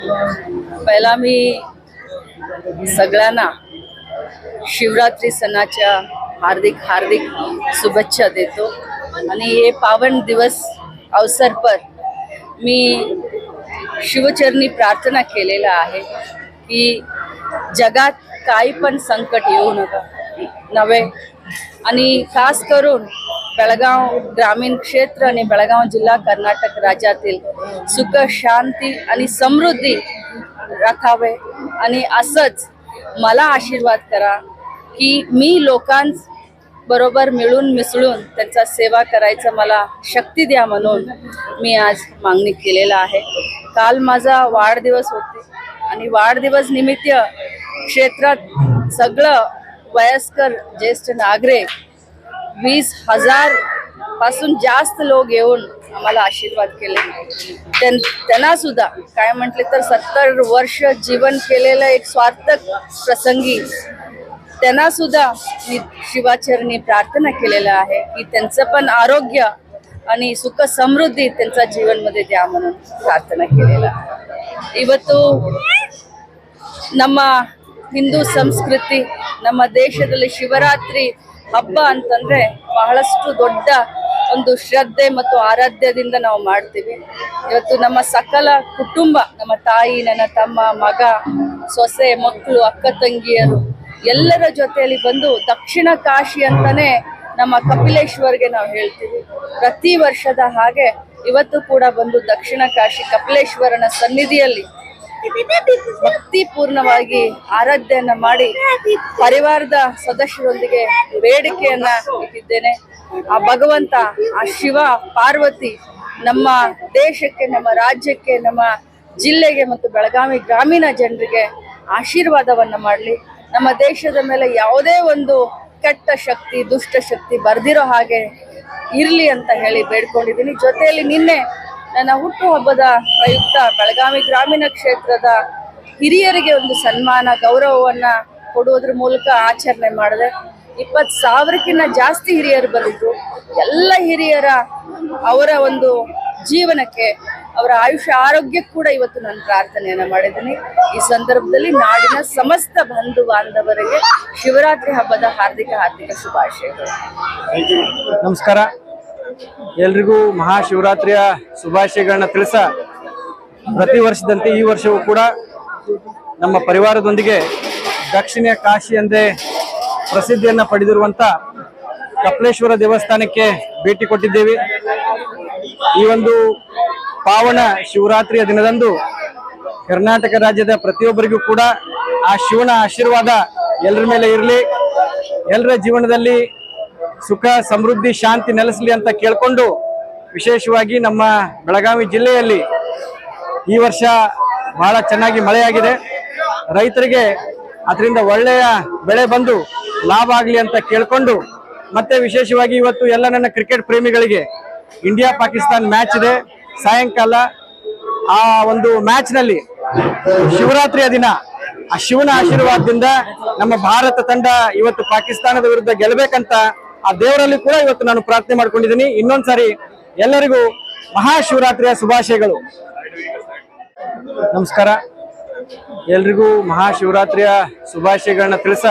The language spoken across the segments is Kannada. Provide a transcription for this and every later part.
पहिला मी सगळ्यांना शिवरात्री सणाच्या हार्दिक हार्दिक शुभेच्छा देतो आणि हे पावन दिवस अवसर पर मी शिवचरणी प्रार्थना केलेला आहे की जगात काही पण संकट येऊ नवे आणि खास करून बेळगाव ग्रामीण क्षेत्र आणि बेळगाव जिल्हा कर्नाटक राज्यातील सुख शांती आणि समृद्धी राखावे आणि असंच मला आशीर्वाद करा की मी लोकांबरोबर मिळून मिसळून त्यांचा सेवा करायचा मला शक्ती द्या म्हणून मी आज मागणी केलेला आहे। काल माझा वाढदिवस होते आणि वाढदिवस निमित्त क्षेत्रात सगळं वयस्कर ज्येष्ठ नागरिक 20,000 पासून जास्त लोक येऊन आम्हाला आशीर्वाद केले। त्यांना सुद्धा काय म्हटले तर 70 वर्ष जीवन केलेलं एक स्वार्थक प्रसंगी त्यांना सुद्धा मी शिवाचरणी प्रार्थना केलेला आहे की त्यांचं पण आरोग्य आणि सुख समृद्धी त्यांच्या जीवनमध्ये द्या म्हणून प्रार्थना केलेला आहे। ಇವತ್ತು ನಮ್ಮ ಹಿಂದೂ ಸಂಸ್ಕೃತಿ ನಮ್ಮ ದೇಶದಲ್ಲಿ ಶಿವರಾತ್ರಿ ಹಬ್ಬ ಅಂತಂದ್ರೆ ಬಹಳಷ್ಟು ದೊಡ್ಡ ಒಂದು ಶ್ರದ್ಧೆ ಮತ್ತು ಆರಾಧ್ಯದಿಂದ ನಾವು ಮಾಡ್ತೀವಿ। ಇವತ್ತು ನಮ್ಮ ಸಕಲ ಕುಟುಂಬ ನಮ್ಮ ತಾಯಿ ನನ್ನ ತಮ್ಮ ಮಗ ಸೊಸೆ ಮಕ್ಕಳು ಅಕ್ಕ ತಂಗಿಯರು ಎಲ್ಲರ ಜೊತೆಯಲ್ಲಿ ಬಂದು ದಕ್ಷಿಣ ಕಾಶಿ ಅಂತಾನೆ ನಮ್ಮ ಕಪಿಲೇಶ್ವರ್ಗೆ ನಾವು ಹೇಳ್ತೀವಿ। ಪ್ರತಿ ವರ್ಷದ ಹಾಗೆ ಇವತ್ತು ಕೂಡ ಬಂದು ದಕ್ಷಿಣ ಕಾಶಿ ಕಪಿಲೇಶ್ವರನ ಸನ್ನಿಧಿಯಲ್ಲಿ ಭಕ್ತಿಪೂರ್ಣವಾಗಿ ಆರಾಧನೆಯನ್ನ ಮಾಡಿ ಪರಿವಾರದ ಸದಸ್ಯರೊಂದಿಗೆ ಬೇಡಿಕೆಯನ್ನ ಇಟ್ಟಿದ್ದೇನೆ। ಆ ಭಗವಂತ ಆ ಶಿವ ಪಾರ್ವತಿ ನಮ್ಮ ದೇಶಕ್ಕೆ ನಮ್ಮ ರಾಜ್ಯಕ್ಕೆ ನಮ್ಮ ಜಿಲ್ಲೆಗೆ ಮತ್ತು ಬೆಳಗಾವಿ ಗ್ರಾಮೀಣ ಜನರಿಗೆ ಆಶೀರ್ವಾದವನ್ನ ಮಾಡಲಿ। ನಮ್ಮ ದೇಶದ ಮೇಲೆ ಯಾವುದೇ ಒಂದು ಕೆಟ್ಟ ಶಕ್ತಿ ದುಷ್ಟ ಶಕ್ತಿ ಬರ್ದಿರೋ ಹಾಗೆ ಇರಲಿ ಅಂತ ಹೇಳಿ ಬೇಡ್ಕೊಂಡಿದ್ದೀನಿ। ಜೊತೆಯಲ್ಲಿ ನಿನ್ನೆ ನನ್ನ ಹುಟ್ಟುಹಬ್ಬದ ಪ್ರಯುಕ್ತ ಬೆಳಗಾವಿ ಗ್ರಾಮೀಣ ಕ್ಷೇತ್ರದ ಹಿರಿಯರಿಗೆ ಒಂದು ಸನ್ಮಾನ ಗೌರವವನ್ನ ಕೊಡುವುದರ ಮೂಲಕ ಆಚರಣೆ ಮಾಡಿದೆ। 20,000ಕ್ಕಿಂತ ಜಾಸ್ತಿ ಹಿರಿಯರು ಬಂದಿದ್ರು। ಎಲ್ಲ ಹಿರಿಯರ ಅವರ ಒಂದು ಜೀವನಕ್ಕೆ ಅವರ ಆಯುಷ್ಯ ಆರೋಗ್ಯಕ್ಕೆ ಕೂಡ ಇವತ್ತು ನಾನು ಪ್ರಾರ್ಥನೆಯನ್ನ ಮಾಡಿದ್ದೀನಿ। ಈ ಸಂದರ್ಭದಲ್ಲಿ ನಾಡಿನ ಸಮಸ್ತ ಬಂಧು ಬಾಂಧವರಿಗೆ ಶಿವರಾತ್ರಿ ಹಬ್ಬದ ಹಾರ್ದಿಕ ಶುಭಾಶಯಗಳು। ನಮಸ್ಕಾರ, ಎಲ್ರಿಗೂ ಮಹಾಶಿವರಾತ್ರಿಯ ಶುಭಾಶಯಗಳನ್ನ ತಿಳಿಸ ಪ್ರತಿ ವರ್ಷದಂತೆ ಈ ವರ್ಷವೂ ಕೂಡ ನಮ್ಮ ಪರಿವಾರದೊಂದಿಗೆ ದಕ್ಷಿಣ ಕಾಶಿ ಎಂದೇ ಪ್ರಸಿದ್ಧಿಯನ್ನು ಪಡೆದಿರುವಂಥ ಕಪಿಲೇಶ್ವರ ದೇವಸ್ಥಾನಕ್ಕೆ ಭೇಟಿ ಕೊಟ್ಟಿದ್ದೇವೆ। ಈ ಒಂದು ಪಾವನ ಶಿವರಾತ್ರಿಯ ದಿನದಂದು ಕರ್ನಾಟಕ ರಾಜ್ಯದ ಪ್ರತಿಯೊಬ್ಬರಿಗೂ ಕೂಡ ಆ ಶಿವನ ಆಶೀರ್ವಾದ ಎಲ್ಲರ ಮೇಲೆ ಇರಲಿ, ಎಲ್ಲರ ಜೀವನದಲ್ಲಿ ಸುಖ ಸಮೃದ್ಧಿ ಶಾಂತಿ ನೆಲೆಸಲಿ ಅಂತ ಕೇಳ್ಕೊಂಡು, ವಿಶೇಷವಾಗಿ ನಮ್ಮ ಬೆಳಗಾವಿ ಜಿಲ್ಲೆಯಲ್ಲಿ ಈ ವರ್ಷ ಬಹಳ ಚೆನ್ನಾಗಿ ಮಳೆಯಾಗಿದೆ। ರೈತರಿಗೆ ಅದರಿಂದ ಒಳ್ಳೆಯ ಬೆಳೆ ಬಂದು ಲಾಭ ಆಗಲಿ ಅಂತ ಕೇಳ್ಕೊಂಡು, ಮತ್ತೆ ವಿಶೇಷವಾಗಿ ಇವತ್ತು ಎಲ್ಲ ನನ್ನ ಕ್ರಿಕೆಟ್ ಪ್ರೇಮಿಗಳಿಗೆ ಇಂಡಿಯಾ ಪಾಕಿಸ್ತಾನ್ ಮ್ಯಾಚ್ ಇದೆ ಸಾಯಂಕಾಲ। ಆ ಒಂದು ಮ್ಯಾಚ್ ನಲ್ಲಿ ಶಿವರಾತ್ರಿಯ ದಿನ ಆ ಶಿವನ ಆಶೀರ್ವಾದದಿಂದ ನಮ್ಮ ಭಾರತ ತಂಡ ಇವತ್ತು ಪಾಕಿಸ್ತಾನದ ವಿರುದ್ಧ ಗೆಲ್ಲಬೇಕಂತ ಆ ದೇವರಲ್ಲಿ ಕೂಡ ಇವತ್ತು ನಾನು ಪ್ರಾರ್ಥನೆ ಮಾಡ್ಕೊಂಡಿದ್ದೀನಿ। ಇನ್ನೊಂದ್ಸಾರಿ ಎಲ್ಲರಿಗೂ ಮಹಾಶಿವರಾತ್ರಿಯ ಶುಭಾಶಯಗಳು। ನಮಸ್ಕಾರ, ಎಲ್ರಿಗೂ ಮಹಾಶಿವರಾತ್ರಿಯ ಶುಭಾಶಯಗಳನ್ನ ತಿಳಿಸ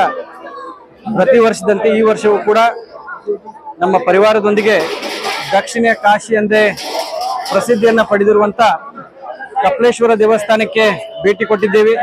ಪ್ರತಿ ವರ್ಷದಂತೆ ಈ ವರ್ಷವೂ ಕೂಡ ನಮ್ಮ ಪರಿವಾರದೊಂದಿಗೆ ದಕ್ಷಿಣ ಕಾಶಿ ಎಂದೇ ಪ್ರಸಿದ್ಧಿಯನ್ನು ಪಡೆದಿರುವಂಥ ಕಪಿಲೇಶ್ವರ ದೇವಸ್ಥಾನಕ್ಕೆ ಭೇಟಿ ಕೊಟ್ಟಿದ್ದೇವೆ।